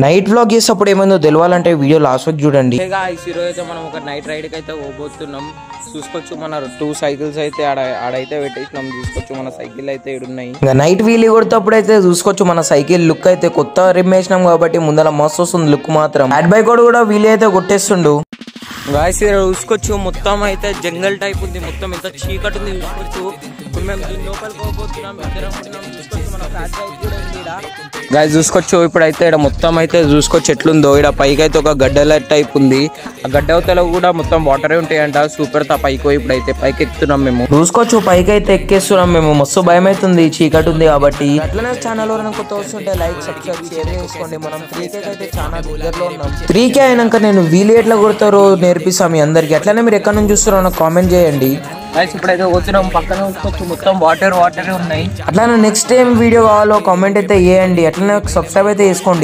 Night vlog చేసేటప్పుడు ఏమైందో తెలియాలంటే వీడియో లాస్ట్ వరకు చూడండి. ఈరోజు అయితే మనం ఒక నైట్ రైడ్ కి అయితే పోబోతున్నాం. చూసుకోవచ్చు మన 2 సైకిల్స్ అయితే ఆడైతే పెట్టేసినాం. చూసుకోవచ్చు మన సైకిల్ అయితే ఉన్నాయి. ఇంకా నైట్ వీలీ కొడతప్పుడు అయితే చూసుకోవచ్చు మన సైకిల్ లుక్ అయితే కొత్త రిమ్ వేసినాం కాబట్టి ముందర మస్తు వస్తుంది లుక్ మాత్రం. బ్యాడ్ బైక్ కూడా వీలీ అయితే కొట్టేస్తుండు. గాయస్ చూసుకోవచ్చు మొత్తం అయితే జంగల్ టైప్ ఉంది. మొత్తం ఎంత చీకటి ఉంది చూసుకోవచ్చు. ఇప్పుడు మేము దీని లోపలికి పోబోతున్నాం. చూసుకోవచ్చు మన ఫ్లాట్ బైక్ కూడా ఉంది. గాయస్ చూసుకోవచ్చు ఇప్పుడైతే ఇక్కడ మొత్తం అయితే చూసుకోవచ్చు ఎట్లుందో. ఇక్కడ పైకి అయితే ఒక గడ్డల టైప్ ఉంది. ఆ గడ్డ అవతల కూడా మొత్తం వాటరే ఉంటాయంట. సూపర్ తా పైకి ఇప్పుడైతే పైకి ఎక్కుతున్నాం మేము. చూసుకోవచ్చు పైకి అయితే ఎక్కేస్తున్నాం మేము. మస్తు భయం అవుతుంది చీకటి ఉంది కాబట్టి. అట్లనే ఛానల్ వరకు కొత్త వస్తుంటే లైక్ సబ్స్క్రైబ్ షేర్ చేసుకోండి. మనం 3K అయితే చాలా దగ్గరలో ఉన్నాం. 3K అయినాక నేను వీలు ఎట్లా కొడతారో నేర్పిస్తాం మీ అందరికి. అట్లనే మీరు ఎక్కడ నుంచి చూస్తారో నాకు కామెంట్ చేయండి. ఇప్పుడైతే వచ్చినాం. పక్కన చూసుకోవచ్చు మొత్తం వాటరే ఉన్నాయి. అట్లానే నెక్స్ట్ టైం వీడియో కావాలో కామెంట్ అయితే చేయండి. అట్లనే సబ్స్క్రైబ్ అయితే చేసుకోండి.